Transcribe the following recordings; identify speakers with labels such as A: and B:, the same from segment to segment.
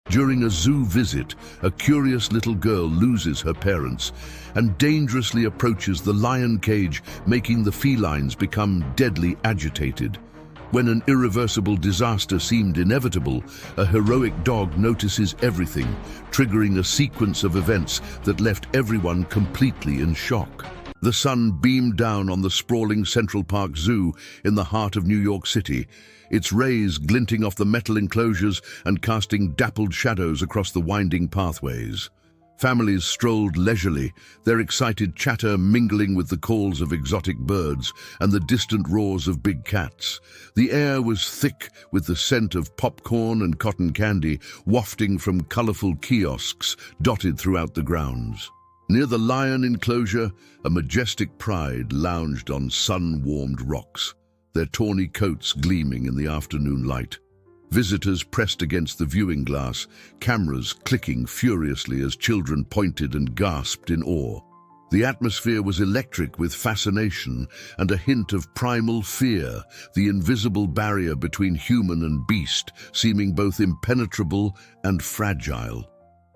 A: During a zoo visit, a curious little girl loses her parents and dangerously approaches the lion cage, making the felines become deadly agitated. When an irreversible disaster seemed inevitable, a heroic dog notices everything, triggering a sequence of events that left everyone completely in shock. The sun beamed down on the sprawling Central Park Zoo in the heart of New York City, its rays glinting off the metal enclosures and casting dappled shadows across the winding pathways. Families strolled leisurely, their excited chatter mingling with the calls of exotic birds and the distant roars of big cats. The air was thick with the scent of popcorn and cotton candy wafting from colorful kiosks dotted throughout the grounds. Near the lion enclosure, a majestic pride lounged on sun-warmed rocks, their tawny coats gleaming in the afternoon light. Visitors pressed against the viewing glass, cameras clicking furiously as children pointed and gasped in awe. The atmosphere was electric with fascination and a hint of primal fear, the invisible barrier between human and beast seeming both impenetrable and fragile.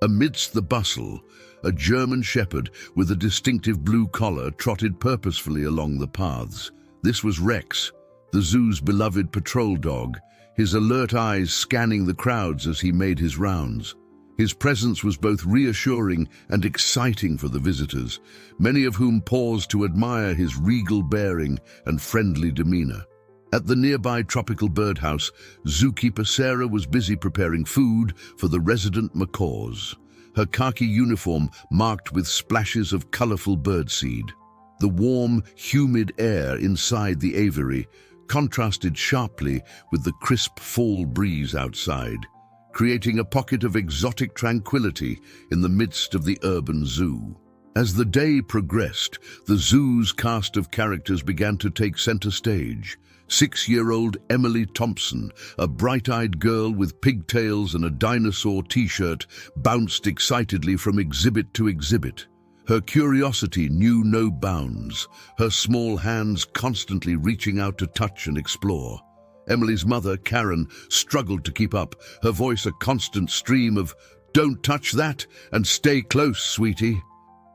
A: Amidst the bustle, a German shepherd with a distinctive blue collar trotted purposefully along the paths. This was Rex, the zoo's beloved patrol dog, his alert eyes scanning the crowds as he made his rounds. His presence was both reassuring and exciting for the visitors, many of whom paused to admire his regal bearing and friendly demeanor. At the nearby tropical birdhouse, zookeeper Sarah was busy preparing food for the resident macaws, her khaki uniform marked with splashes of colorful birdseed. The warm, humid air inside the aviary contrasted sharply with the crisp fall breeze outside, creating a pocket of exotic tranquility in the midst of the urban zoo. As the day progressed, the zoo's cast of characters began to take center stage. 6-year-old Emily Thompson, a bright-eyed girl with pigtails and a dinosaur t-shirt, bounced excitedly from exhibit to exhibit. Her curiosity knew no bounds, her small hands constantly reaching out to touch and explore. Emily's mother, Karen, struggled to keep up, her voice a constant stream of, "Don't touch that, and stay close, sweetie."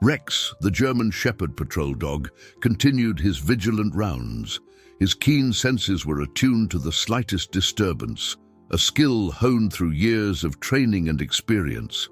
A: Rex, the German Shepherd patrol dog, continued his vigilant rounds. His keen senses were attuned to the slightest disturbance, a skill honed through years of training and experience.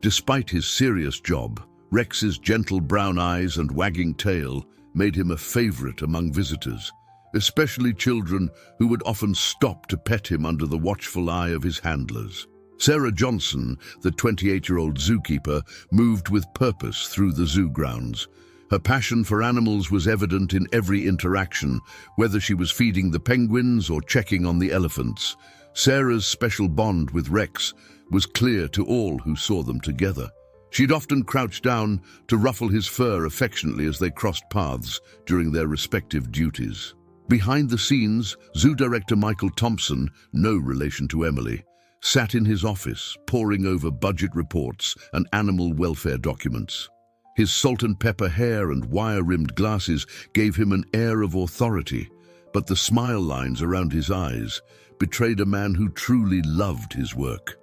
A: Despite his serious job, Rex's gentle brown eyes and wagging tail made him a favorite among visitors, especially children who would often stop to pet him under the watchful eye of his handlers. Sarah Johnson, the 28-year-old zookeeper, moved with purpose through the zoo grounds. Her passion for animals was evident in every interaction, whether she was feeding the penguins or checking on the elephants. Sarah's special bond with Rex was clear to all who saw them together. She'd often crouch down to ruffle his fur affectionately as they crossed paths during their respective duties. Behind the scenes, zoo director Michael Thompson, no relation to Emily, sat in his office, poring over budget reports and animal welfare documents. His salt and pepper hair and wire-rimmed glasses gave him an air of authority, but the smile lines around his eyes betrayed a man who truly loved his work.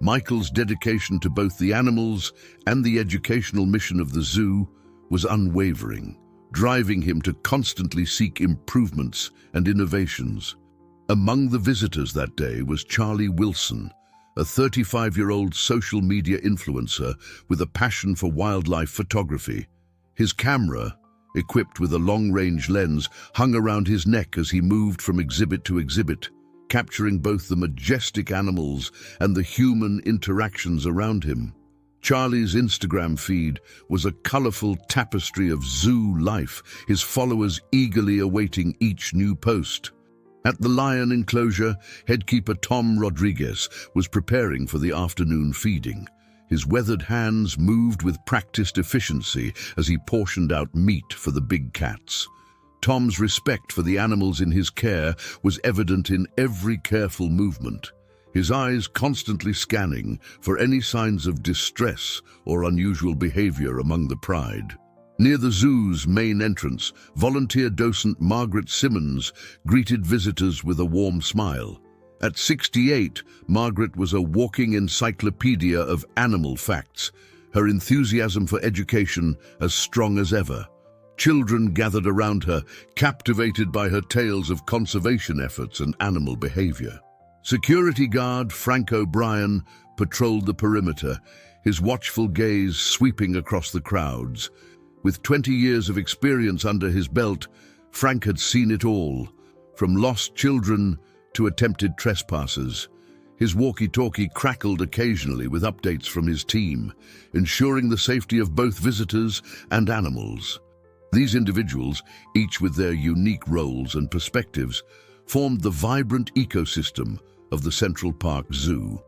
A: Michael's dedication to both the animals and the educational mission of the zoo was unwavering, driving him to constantly seek improvements and innovations. Among the visitors that day was Charlie Wilson, a 35-year-old social media influencer with a passion for wildlife photography. His camera, equipped with a long-range lens, hung around his neck as he moved from exhibit to exhibit, capturing both the majestic animals and the human interactions around him. Charlie's Instagram feed was a colorful tapestry of zoo life, his followers eagerly awaiting each new post. At the lion enclosure, headkeeper Tom Rodriguez was preparing for the afternoon feeding. His weathered hands moved with practiced efficiency as he portioned out meat for the big cats. Tom's respect for the animals in his care was evident in every careful movement, his eyes constantly scanning for any signs of distress or unusual behavior among the pride. Near the zoo's main entrance, volunteer docent Margaret Simmons greeted visitors with a warm smile. At 68, Margaret was a walking encyclopedia of animal facts, her enthusiasm for education as strong as ever. Children gathered around her, captivated by her tales of conservation efforts and animal behavior. Security guard Frank O'Brien patrolled the perimeter, his watchful gaze sweeping across the crowds. With 20 years of experience under his belt, Frank had seen it all, from lost children to attempted trespassers. His walkie-talkie crackled occasionally with updates from his team, ensuring the safety of both visitors and animals. These individuals, each with their unique roles and perspectives, formed the vibrant ecosystem of the Central Park Zoo.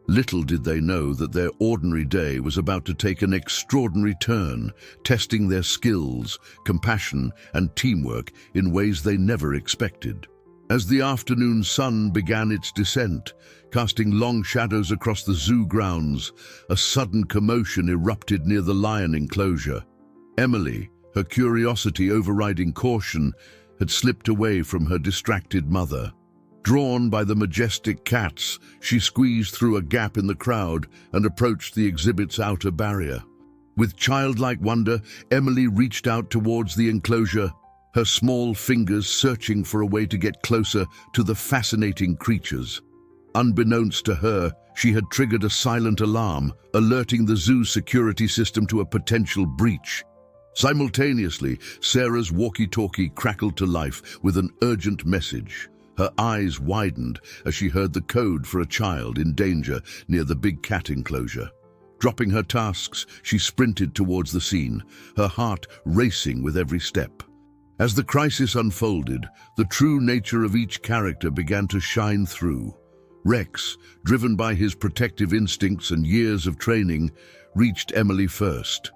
A: Little did they know that their ordinary day was about to take an extraordinary turn, testing their skills, compassion, and teamwork in ways they never expected. As the afternoon sun began its descent, casting long shadows across the zoo grounds, a sudden commotion erupted near the lion enclosure. Emily, her curiosity overriding caution, had slipped away from her distracted mother. Drawn by the majestic cats, she squeezed through a gap in the crowd and approached the exhibit's outer barrier. With childlike wonder, Emily reached out towards the enclosure, her small fingers searching for a way to get closer to the fascinating creatures. Unbeknownst to her, she had triggered a silent alarm, alerting the zoo security system to a potential breach. Simultaneously, Sarah's walkie-talkie crackled to life with an urgent message. Her eyes widened as she heard the code for a child in danger near the big cat enclosure. Dropping her tasks, she sprinted towards the scene, her heart racing with every step. As the crisis unfolded, the true nature of each character began to shine through. Rex, driven by his protective instincts and years of training, reached Emily first.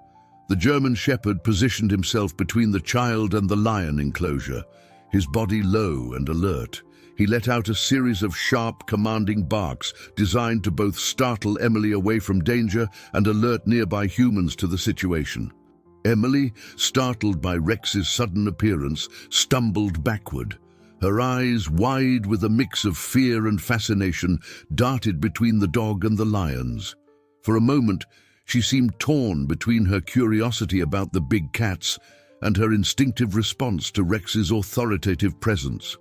A: The German Shepherd positioned himself between the child and the lion enclosure, his body low and alert. He let out a series of sharp, commanding barks designed to both startle Emily away from danger and alert nearby humans to the situation. Emily, startled by Rex's sudden appearance, stumbled backward. Her eyes, wide with a mix of fear and fascination, darted between the dog and the lions. For a moment, she seemed torn between her curiosity about the big cats and her instinctive response to Rex's authoritative presence.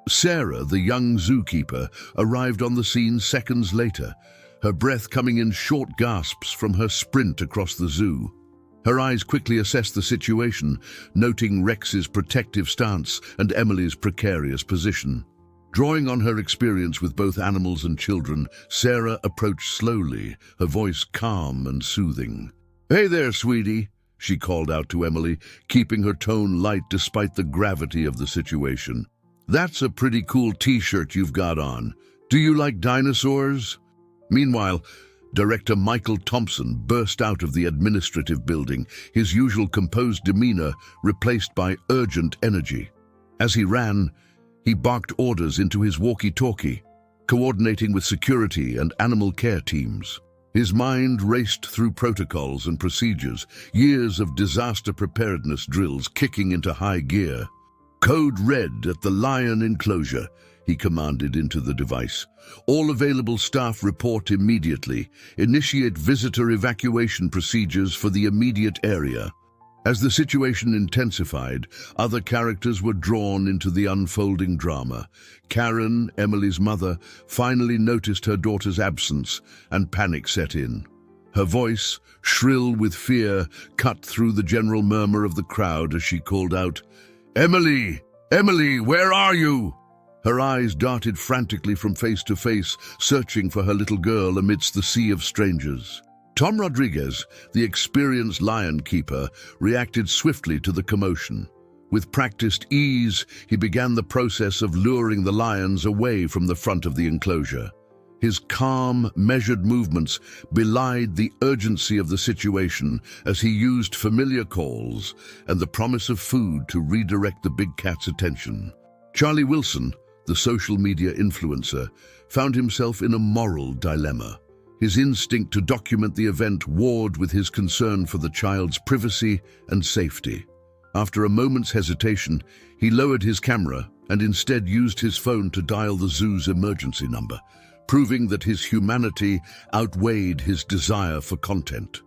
A: Sarah, the young zookeeper, arrived on the scene seconds later, her breath coming in short gasps from her sprint across the zoo. Her eyes quickly assessed the situation, noting Rex's protective stance and Emily's precarious position. Drawing on her experience with both animals and children, Sarah approached slowly, her voice calm and soothing. "Hey there, sweetie," she called out to Emily, keeping her tone light despite the gravity of the situation. "That's a pretty cool t-shirt you've got on. Do you like dinosaurs?" Meanwhile, Director Michael Thompson burst out of the administrative building, his usual composed demeanor replaced by urgent energy. As he ran, he barked orders into his walkie-talkie, coordinating with security and animal care teams. His mind raced through protocols and procedures, years of disaster preparedness drills kicking into high gear. "Code red at the lion enclosure," he commanded into the device. "All available staff report immediately. Initiate visitor evacuation procedures for the immediate area." As the situation intensified, other characters were drawn into the unfolding drama. Karen, Emily's mother, finally noticed her daughter's absence, and panic set in. Her voice, shrill with fear, cut through the general murmur of the crowd as she called out, "Emily! Emily, where are you?" Her eyes darted frantically from face to face, searching for her little girl amidst the sea of strangers. Tom Rodriguez, the experienced lion keeper, reacted swiftly to the commotion. With practiced ease, he began the process of luring the lions away from the front of the enclosure. His calm, measured movements belied the urgency of the situation as he used familiar calls and the promise of food to redirect the big cat's attention. Charlie Wilson, the social media influencer, found himself in a moral dilemma. His instinct to document the event warred with his concern for the child's privacy and safety. After a moment's hesitation, he lowered his camera and instead used his phone to dial the zoo's emergency number, proving that his humanity outweighed his desire for content.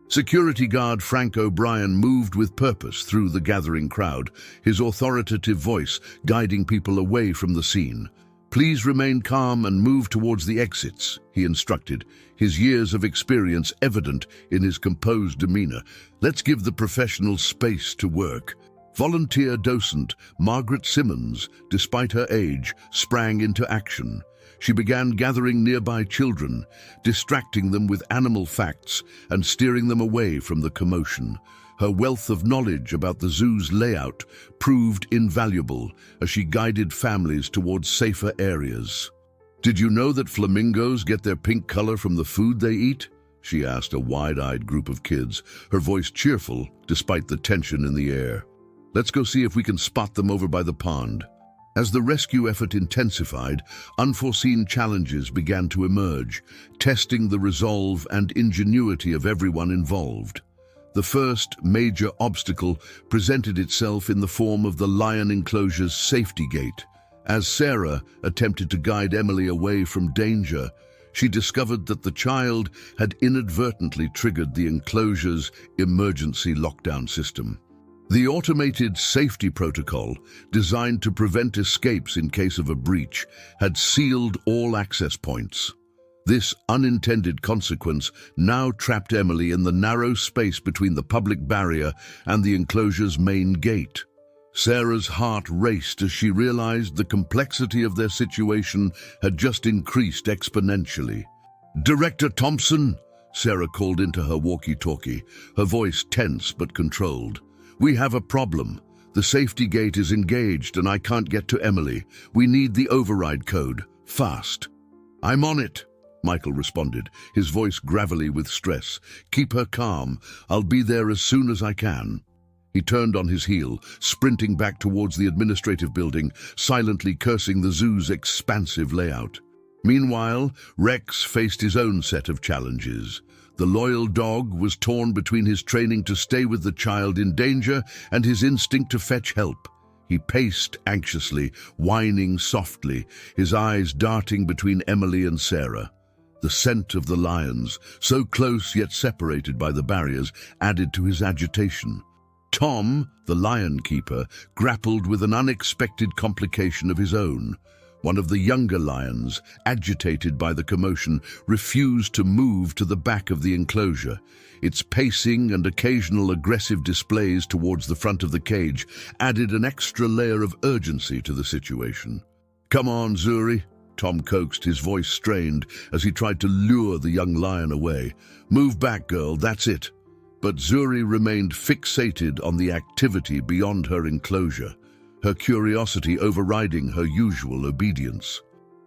A: Security guard Frank O'Brien moved with purpose through the gathering crowd, his authoritative voice guiding people away from the scene. "Please remain calm and move towards the exits," he instructed, his years of experience evident in his composed demeanor. "Let's give the professionals space to work." Volunteer docent Margaret Simmons, despite her age, sprang into action. She began gathering nearby children, distracting them with animal facts and steering them away from the commotion. Her wealth of knowledge about the zoo's layout proved invaluable as she guided families towards safer areas. "Did you know that flamingos get their pink color from the food they eat?" she asked a wide-eyed group of kids, her voice cheerful despite the tension in the air. "Let's go see if we can spot them over by the pond." As the rescue effort intensified, unforeseen challenges began to emerge, testing the resolve and ingenuity of everyone involved. The first major obstacle presented itself in the form of the lion enclosure's safety gate. As Sarah attempted to guide Emily away from danger, she discovered that the child had inadvertently triggered the enclosure's emergency lockdown system. The automated safety protocol, designed to prevent escapes in case of a breach, had sealed all access points. This unintended consequence now trapped Emily in the narrow space between the public barrier and the enclosure's main gate. Sarah's heart raced as she realized the complexity of their situation had just increased exponentially. "Director Thompson," Sarah called into her walkie-talkie, her voice tense but controlled. "We have a problem. The safety gate is engaged and I can't get to Emily. We need the override code. Fast." "I'm on it," Michael responded, his voice gravelly with stress. "Keep her calm. I'll be there as soon as I can." He turned on his heel, sprinting back towards the administrative building, silently cursing the zoo's expansive layout. Meanwhile, Rex faced his own set of challenges. The loyal dog was torn between his training to stay with the child in danger and his instinct to fetch help. He paced anxiously, whining softly, his eyes darting between Emily and Sarah. The scent of the lions, so close yet separated by the barriers, added to his agitation. Tom, the lion keeper, grappled with an unexpected complication of his own. One of the younger lions, agitated by the commotion, refused to move to the back of the enclosure. Its pacing and occasional aggressive displays towards the front of the cage added an extra layer of urgency to the situation. "Come on, Zuri," Tom coaxed, his voice strained as he tried to lure the young lion away. "Move back, girl, that's it." But Zuri remained fixated on the activity beyond her enclosure, her curiosity overriding her usual obedience.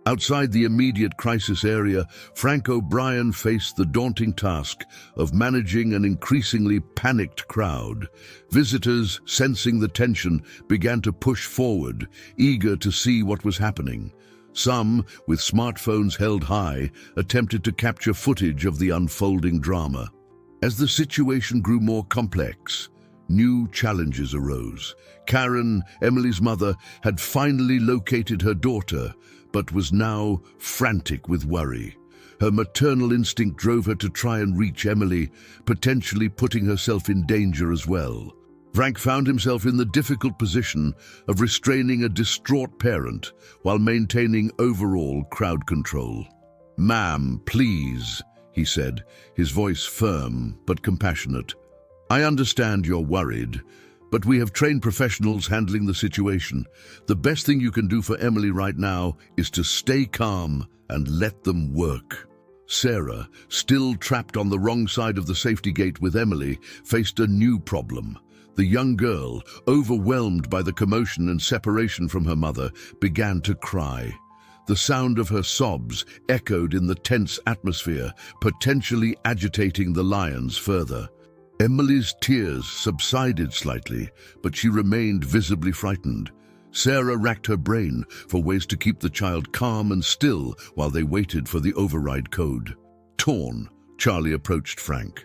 A: Outside the immediate crisis area, Frank O'Brien faced the daunting task of managing an increasingly panicked crowd. Visitors, sensing the tension, began to push forward, eager to see what was happening. Some, with smartphones held high, attempted to capture footage of the unfolding drama. As the situation grew more complex, new challenges arose. Karen, Emily's mother, had finally located her daughter, but was now frantic with worry. Her maternal instinct drove her to try and reach Emily, potentially putting herself in danger as well. Frank found himself in the difficult position of restraining a distraught parent while maintaining overall crowd control. "Ma'am, please," he said, his voice firm but compassionate. "I understand you're worried, but we have trained professionals handling the situation. The best thing you can do for Emily right now is to stay calm and let them work." Sarah, still trapped on the wrong side of the safety gate with Emily, faced a new problem. The young girl, overwhelmed by the commotion and separation from her mother, began to cry. The sound of her sobs echoed in the tense atmosphere, potentially agitating the lions further. Emily's tears subsided slightly, but she remained visibly frightened. Sarah racked her brain for ways to keep the child calm and still while they waited for the override code. Torn, Charlie approached Frank.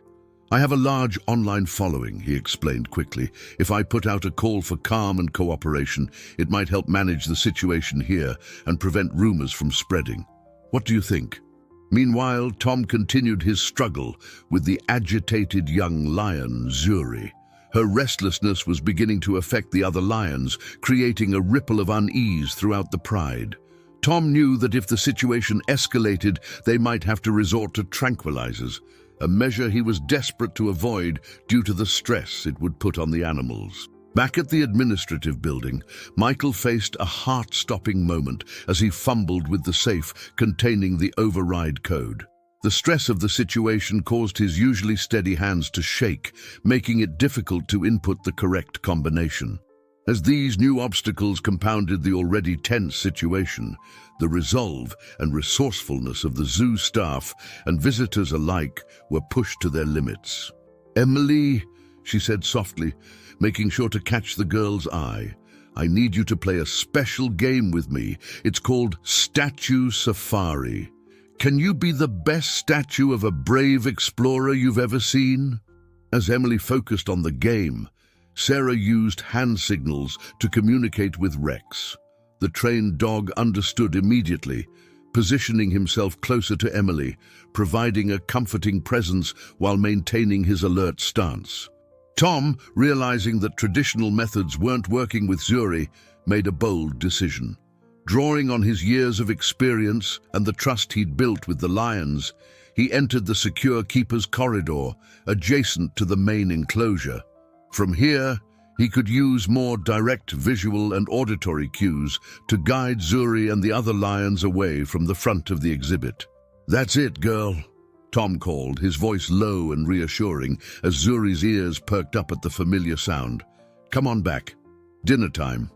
A: "I have a large online following," he explained quickly. "If I put out a call for calm and cooperation, it might help manage the situation here and prevent rumors from spreading. What do you think?" Meanwhile, Tom continued his struggle with the agitated young lion, Zuri. Her restlessness was beginning to affect the other lions, creating a ripple of unease throughout the pride. Tom knew that if the situation escalated, they might have to resort to tranquilizers, a measure he was desperate to avoid due to the stress it would put on the animals. Back at the administrative building, Michael faced a heart-stopping moment as he fumbled with the safe containing the override code. The stress of the situation caused his usually steady hands to shake, making it difficult to input the correct combination. As these new obstacles compounded the already tense situation, the resolve and resourcefulness of the zoo staff and visitors alike were pushed to their limits. "Emily," she said softly, making sure to catch the girl's eye, "I need you to play a special game with me. It's called Statue Safari. Can you be the best statue of a brave explorer you've ever seen?" As Emily focused on the game, Sarah used hand signals to communicate with Rex. The trained dog understood immediately, positioning himself closer to Emily, providing a comforting presence while maintaining his alert stance. Tom, realizing that traditional methods weren't working with Zuri, made a bold decision. Drawing on his years of experience and the trust he'd built with the lions, he entered the secure keeper's corridor, adjacent to the main enclosure. From here, he could use more direct visual and auditory cues to guide Zuri and the other lions away from the front of the exhibit. "That's it, girl," Tom called, his voice low and reassuring as Zuri's ears perked up at the familiar sound. "Come on back. Dinner time."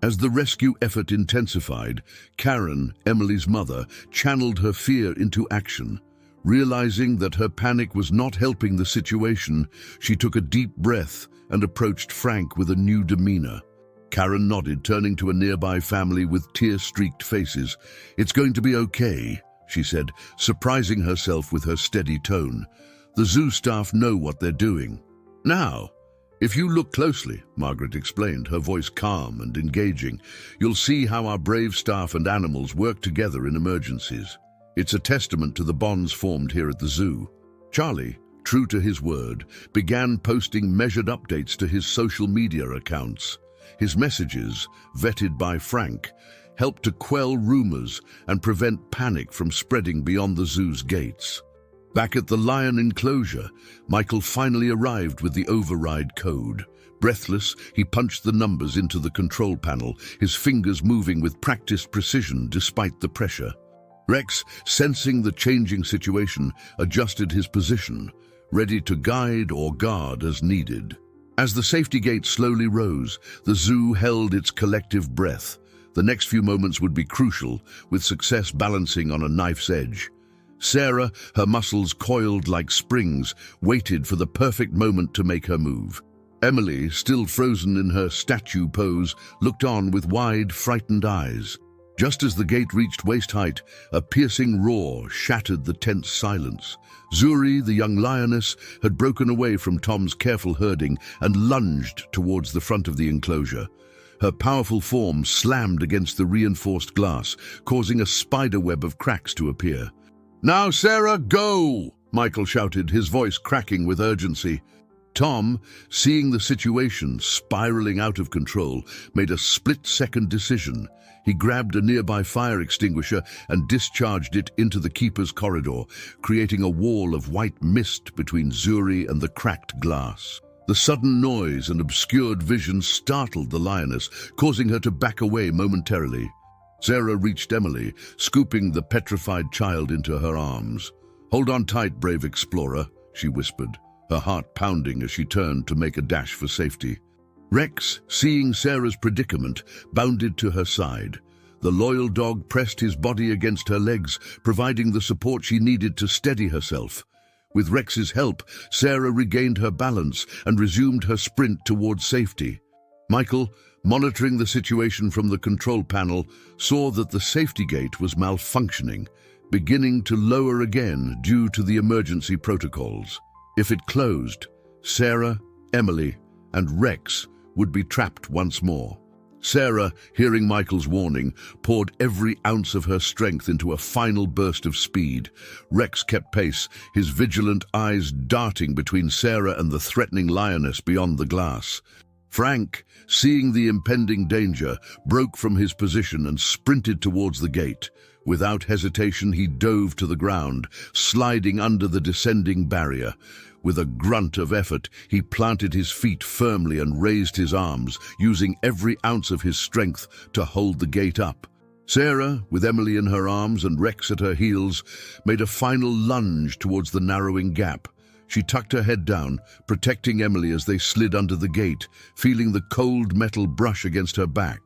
A: As the rescue effort intensified, Karen, Emily's mother, channeled her fear into action. Realizing that her panic was not helping the situation, she took a deep breath and approached Frank with a new demeanor. Karen nodded, turning to a nearby family with tear-streaked faces. "It's going to be okay," she said, surprising herself with her steady tone. "The zoo staff know what they're doing." "Now, if you look closely," Margaret explained, her voice calm and engaging, "you'll see how our brave staff and animals work together in emergencies. It's a testament to the bonds formed here at the zoo." Charlie, true to his word, began posting measured updates to his social media accounts. His messages, vetted by Frank, helped to quell rumors and prevent panic from spreading beyond the zoo's gates. Back at the lion enclosure, Michael finally arrived with the override code. Breathless, he punched the numbers into the control panel, his fingers moving with practiced precision despite the pressure. Rex, sensing the changing situation, adjusted his position, ready to guide or guard as needed. As the safety gate slowly rose, the zoo held its collective breath. The next few moments would be crucial, with success balancing on a knife's edge. Sarah, her muscles coiled like springs, waited for the perfect moment to make her move. Emily, still frozen in her statue pose, looked on with wide, frightened eyes. Just as the gate reached waist height, a piercing roar shattered the tense silence. Zuri, the young lioness, had broken away from Tom's careful herding and lunged towards the front of the enclosure. Her powerful form slammed against the reinforced glass, causing a spiderweb of cracks to appear. "Now, Sarah, go!" Michael shouted, his voice cracking with urgency. Tom, seeing the situation spiraling out of control, made a split-second decision. He grabbed a nearby fire extinguisher and discharged it into the keeper's corridor, creating a wall of white mist between Zuri and the cracked glass. The sudden noise and obscured vision startled the lioness, causing her to back away momentarily. Sarah reached Emily, scooping the petrified child into her arms. "Hold on tight, brave explorer," she whispered, her heart pounding as she turned to make a dash for safety. Rex, seeing Sarah's predicament, bounded to her side. The loyal dog pressed his body against her legs, providing the support she needed to steady herself. With Rex's help, Sarah regained her balance and resumed her sprint towards safety. Michael, monitoring the situation from the control panel, saw that the safety gate was malfunctioning, beginning to lower again due to the emergency protocols. If it closed, Sarah, Emily, and Rex would be trapped once more. Sarah, hearing Michael's warning, poured every ounce of her strength into a final burst of speed. Rex kept pace, his vigilant eyes darting between Sarah and the threatening lioness beyond the glass. Frank, seeing the impending danger, broke from his position and sprinted towards the gate. Without hesitation, he dove to the ground, sliding under the descending barrier. With a grunt of effort, he planted his feet firmly and raised his arms, using every ounce of his strength to hold the gate up. Sarah, with Emily in her arms and Rex at her heels, made a final lunge towards the narrowing gap. She tucked her head down, protecting Emily as they slid under the gate, feeling the cold metal brush against her back.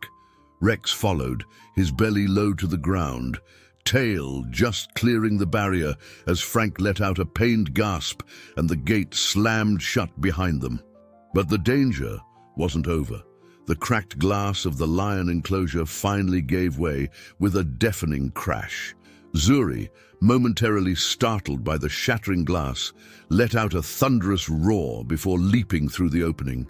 A: Rex followed, his belly low to the ground, tail just clearing the barrier as Frank let out a pained gasp and the gate slammed shut behind them. But the danger wasn't over. The cracked glass of the lion enclosure finally gave way with a deafening crash. Zuri, momentarily startled by the shattering glass, let out a thunderous roar before leaping through the opening.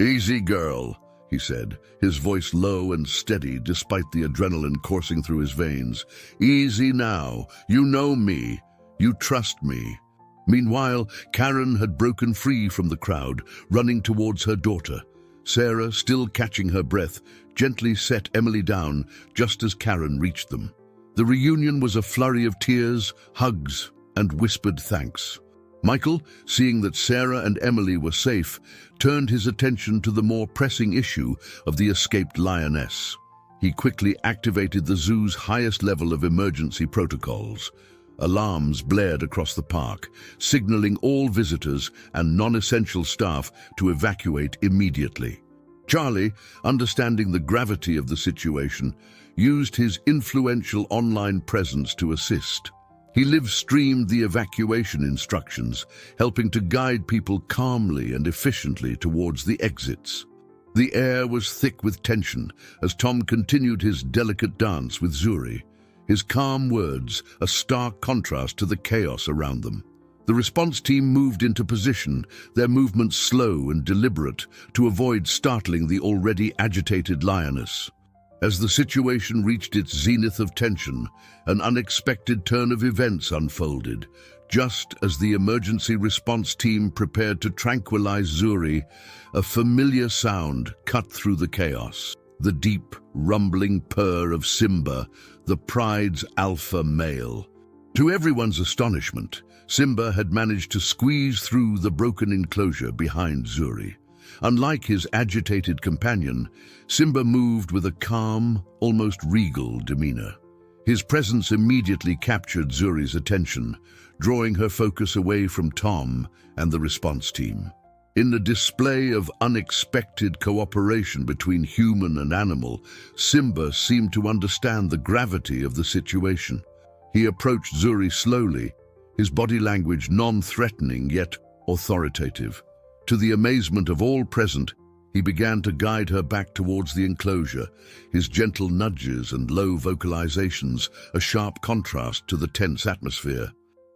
A: "Easy, girl," he said, his voice low and steady despite the adrenaline coursing through his veins. "Easy now. You know me. You trust me." Meanwhile, Karen had broken free from the crowd, running towards her daughter. Sarah, still catching her breath, gently set Emily down just as Karen reached them. The reunion was a flurry of tears, hugs, and whispered thanks. Michael, seeing that Sarah and Emily were safe, turned his attention to the more pressing issue of the escaped lioness. He quickly activated the zoo's highest level of emergency protocols. Alarms blared across the park, signaling all visitors and non-essential staff to evacuate immediately. Charlie, understanding the gravity of the situation, used his influential online presence to assist. He live-streamed the evacuation instructions, helping to guide people calmly and efficiently towards the exits. The air was thick with tension as Tom continued his delicate dance with Zuri, his calm words a stark contrast to the chaos around them. The response team moved into position, their movements slow and deliberate to avoid startling the already agitated lioness. As the situation reached its zenith of tension, an unexpected turn of events unfolded. Just as the emergency response team prepared to tranquilize Zuri, a familiar sound cut through the chaos. The deep, rumbling purr of Simba, the pride's alpha male. To everyone's astonishment, Simba had managed to squeeze through the broken enclosure behind Zuri. Unlike his agitated companion, Simba moved with a calm, almost regal demeanor. His presence immediately captured Zuri's attention, drawing her focus away from Tom and the response team. In the display of unexpected cooperation between human and animal, Simba seemed to understand the gravity of the situation. He approached Zuri slowly, his body language non-threatening yet authoritative. To the amazement of all present, he began to guide her back towards the enclosure, his gentle nudges and low vocalizations a sharp contrast to the tense atmosphere.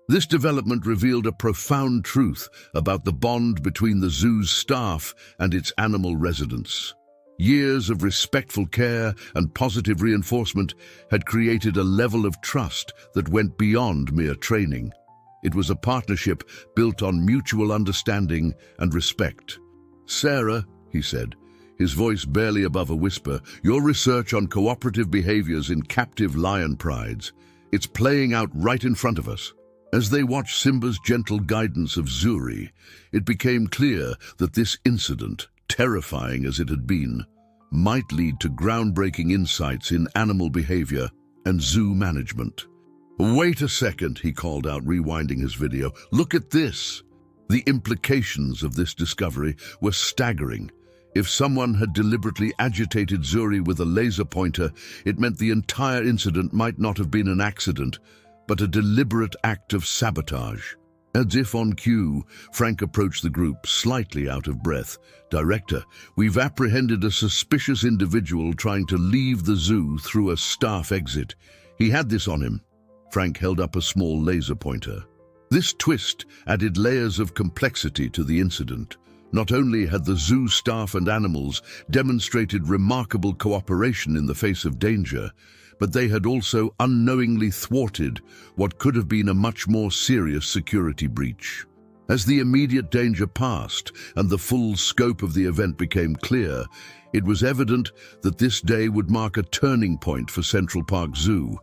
A: This development revealed a profound truth about the bond between the zoo's staff and its animal residents. Years of respectful care and positive reinforcement had created a level of trust that went beyond mere training. It was a partnership built on mutual understanding and respect. "Sarah," he said, his voice barely above a whisper, "your research on cooperative behaviors in captive lion prides, it's playing out right in front of us." As they watched Simba's gentle guidance of Zuri, it became clear that this incident, terrifying as it had been, might lead to groundbreaking insights in animal behavior and zoo management. "Wait a second," he called out, rewinding his video. "Look at this." The implications of this discovery were staggering. If someone had deliberately agitated Zuri with a laser pointer, it meant the entire incident might not have been an accident, but a deliberate act of sabotage. As if on cue, Frank approached the group, slightly out of breath. "Director, we've apprehended a suspicious individual trying to leave the zoo through a staff exit. He had this on him." Frank held up a small laser pointer. This twist added layers of complexity to the incident. Not only had the zoo staff and animals demonstrated remarkable cooperation in the face of danger, but they had also unknowingly thwarted what could have been a much more serious security breach. As the immediate danger passed and the full scope of the event became clear, it was evident that this day would mark a turning point for Central Park Zoo,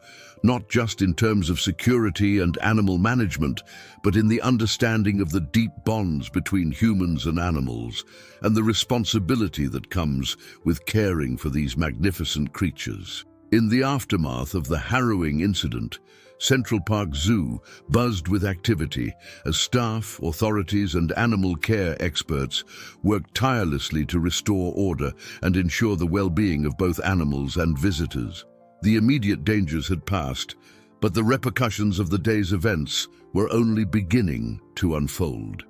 A: not just in terms of security and animal management, but in the understanding of the deep bonds between humans and animals, and the responsibility that comes with caring for these magnificent creatures. In the aftermath of the harrowing incident, Central Park Zoo buzzed with activity as staff, authorities, and animal care experts worked tirelessly to restore order and ensure the well-being of both animals and visitors. The immediate dangers had passed, but the repercussions of the day's events were only beginning to unfold.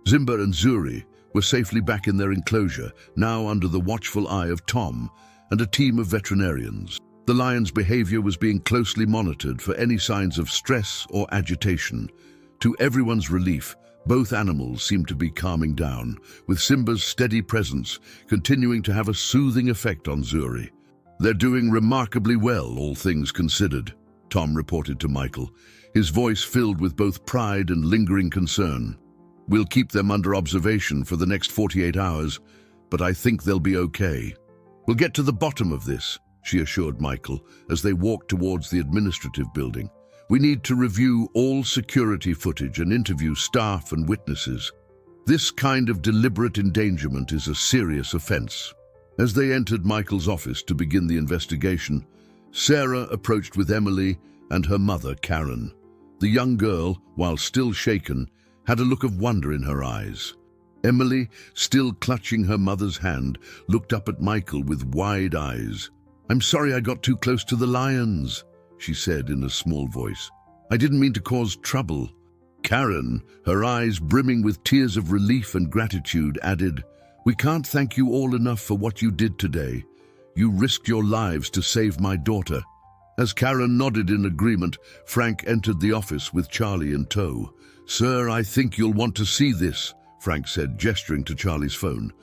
A: Simba and Zuri were safely back in their enclosure, now under the watchful eye of Tom and a team of veterinarians. The lion's behavior was being closely monitored for any signs of stress or agitation. To everyone's relief, both animals seemed to be calming down, with Simba's steady presence continuing to have a soothing effect on Zuri. "They're doing remarkably well, all things considered," Tom reported to Michael, his voice filled with both pride and lingering concern. "We'll keep them under observation for the next 48 hours, but I think they'll be okay." "We'll get to the bottom of this," she assured Michael as they walked towards the administrative building. "We need to review all security footage and interview staff and witnesses. This kind of deliberate endangerment is a serious offense." As they entered Michael's office to begin the investigation, Sarah approached with Emily and her mother, Karen. The young girl, while still shaken, had a look of wonder in her eyes. Emily, still clutching her mother's hand, looked up at Michael with wide eyes. "I'm sorry I got too close to the lions," she said in a small voice. "I didn't mean to cause trouble." Karen, her eyes brimming with tears of relief and gratitude, added, "We can't thank you all enough for what you did today. You risked your lives to save my daughter." As Karen nodded in agreement, Frank entered the office with Charlie in tow. "Sir, I think you'll want to see this," Frank said, gesturing to Charlie's phone.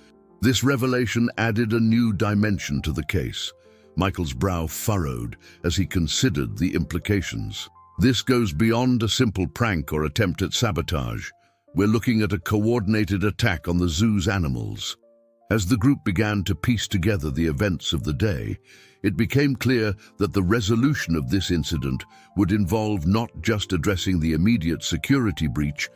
A: This revelation added a new dimension to the case. Michael's brow furrowed as he considered the implications. "This goes beyond a simple prank or attempt at sabotage. We're looking at a coordinated attack on the zoo's animals." As the group began to piece together the events of the day, it became clear that the resolution of this incident would involve not just addressing the immediate security breach,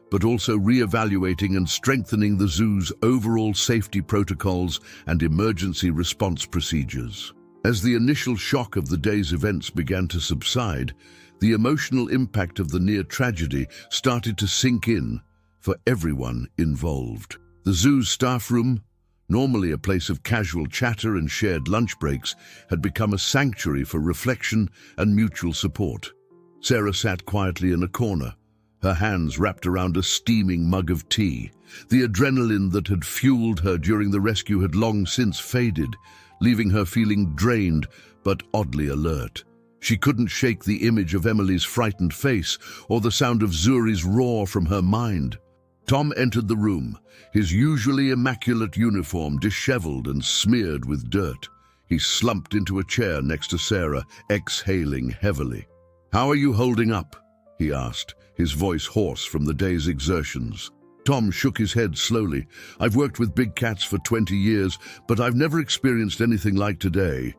A: but also re-evaluating and strengthening the zoo's overall safety protocols and emergency response procedures. As the initial shock of the day's events began to subside, the emotional impact of the near tragedy started to sink in for everyone involved. The zoo's staff room, normally a place of casual chatter and shared lunch breaks, had become a sanctuary for reflection and mutual support. Sarah sat quietly in a corner, her hands wrapped around a steaming mug of tea. The adrenaline that had fueled her during the rescue had long since faded, leaving her feeling drained but oddly alert. She couldn't shake the image of Emily's frightened face or the sound of Zuri's roar from her mind. Tom entered the room, his usually immaculate uniform disheveled and smeared with dirt. He slumped into a chair next to Sarah, exhaling heavily. "How are you holding up?" he asked, his voice hoarse from the day's exertions. Tom shook his head slowly. "I've worked with big cats for 20 years, but I've never experienced anything like today.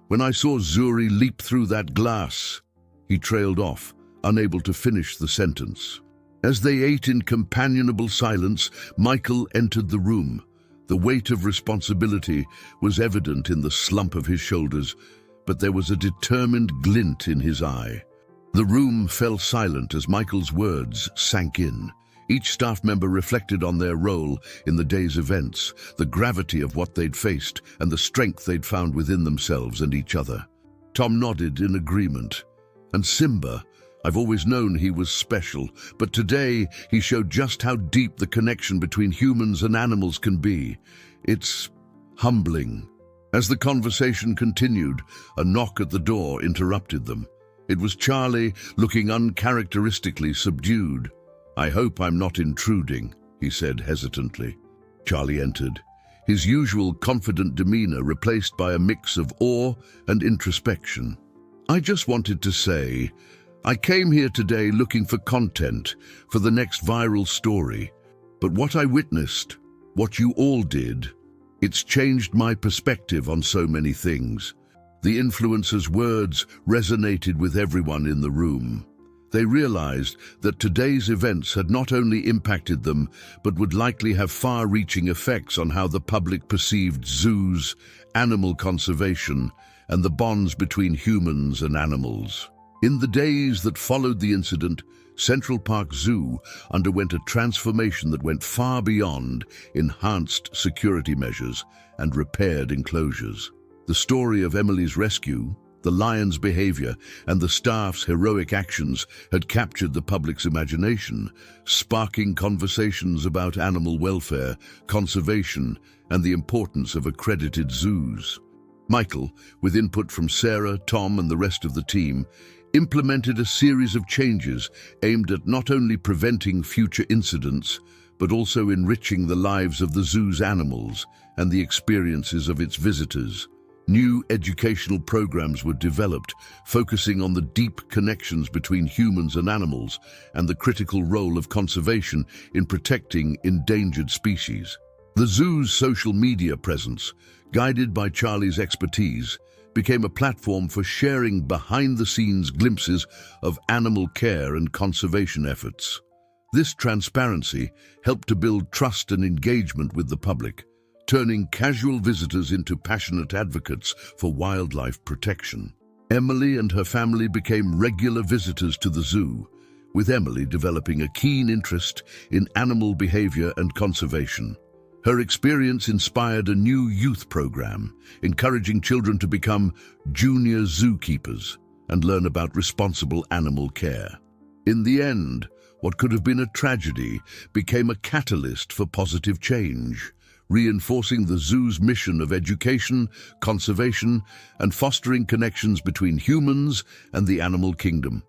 A: When I saw Zuri leap through that glass..." He trailed off, unable to finish the sentence. As they ate in companionable silence, Michael entered the room. The weight of responsibility was evident in the slump of his shoulders, but there was a determined glint in his eye. The room fell silent as Michael's words sank in. Each staff member reflected on their role in the day's events, the gravity of what they'd faced, and the strength they'd found within themselves and each other. Tom nodded in agreement. "And Simba, I've always known he was special, but today he showed just how deep the connection between humans and animals can be. It's humbling." As the conversation continued, a knock at the door interrupted them. It was Charlie, looking uncharacteristically subdued. "I hope I'm not intruding," he said hesitantly. Charlie entered, his usual confident demeanor replaced by a mix of awe and introspection. "I just wanted to say, I came here today looking for content for the next viral story, but what I witnessed, what you all did, it's changed my perspective on so many things." The influencer's words resonated with everyone in the room. They realized that today's events had not only impacted them, but would likely have far-reaching effects on how the public perceived zoos, animal conservation, and the bonds between humans and animals. In the days that followed the incident, Central Park Zoo underwent a transformation that went far beyond enhanced security measures and repaired enclosures. The story of Emily's rescue, the lion's behavior, and the staff's heroic actions had captured the public's imagination, sparking conversations about animal welfare, conservation, and the importance of accredited zoos. Michael, with input from Sarah, Tom, and the rest of the team, implemented a series of changes aimed at not only preventing future incidents, but also enriching the lives of the zoo's animals and the experiences of its visitors. New educational programs were developed, focusing on the deep connections between humans and animals and the critical role of conservation in protecting endangered species. The zoo's social media presence, guided by Charlie's expertise, became a platform for sharing behind-the-scenes glimpses of animal care and conservation efforts. This transparency helped to build trust and engagement with the public, turning casual visitors into passionate advocates for wildlife protection. Emily and her family became regular visitors to the zoo, with Emily developing a keen interest in animal behavior and conservation. Her experience inspired a new youth program, encouraging children to become junior zookeepers and learn about responsible animal care. In the end, what could have been a tragedy became a catalyst for positive change, reinforcing the zoo's mission of education, conservation, and fostering connections between humans and the animal kingdom.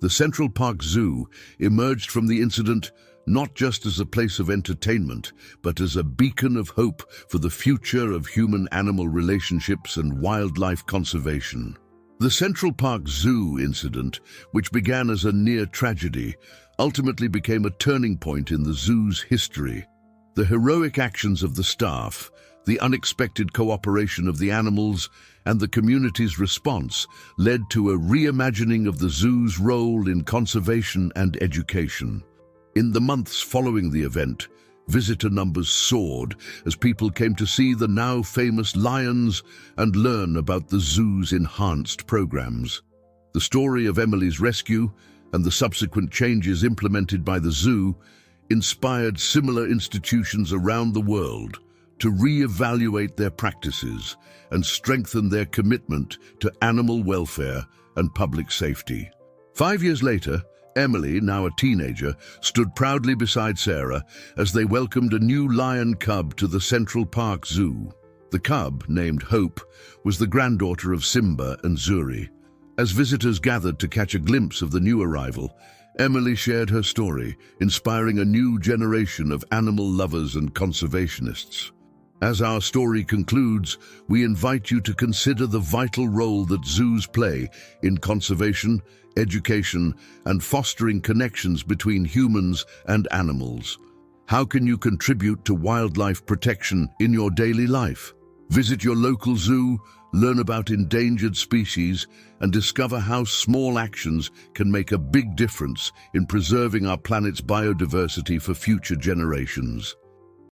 A: The Central Park Zoo emerged from the incident not just as a place of entertainment, but as a beacon of hope for the future of human-animal relationships and wildlife conservation. The Central Park Zoo incident, which began as a near tragedy, ultimately became a turning point in the zoo's history. The heroic actions of the staff, the unexpected cooperation of the animals, and the community's response led to a reimagining of the zoo's role in conservation and education. In the months following the event, visitor numbers soared as people came to see the now famous lions and learn about the zoo's enhanced programs. The story of Emily's rescue and the subsequent changes implemented by the zoo inspired similar institutions around the world to re-evaluate their practices and strengthen their commitment to animal welfare and public safety. 5 years later, Emily, now a teenager, stood proudly beside Sarah as they welcomed a new lion cub to the Central Park Zoo. The cub, named Hope, was the granddaughter of Simba and Zuri. As visitors gathered to catch a glimpse of the new arrival, Emily shared her story, inspiring a new generation of animal lovers and conservationists. As our story concludes, we invite you to consider the vital role that zoos play in conservation, education, and fostering connections between humans and animals. How can you contribute to wildlife protection in your daily life? Visit your local zoo, learn about endangered species, and discover how small actions can make a big difference in preserving our planet's biodiversity for future generations.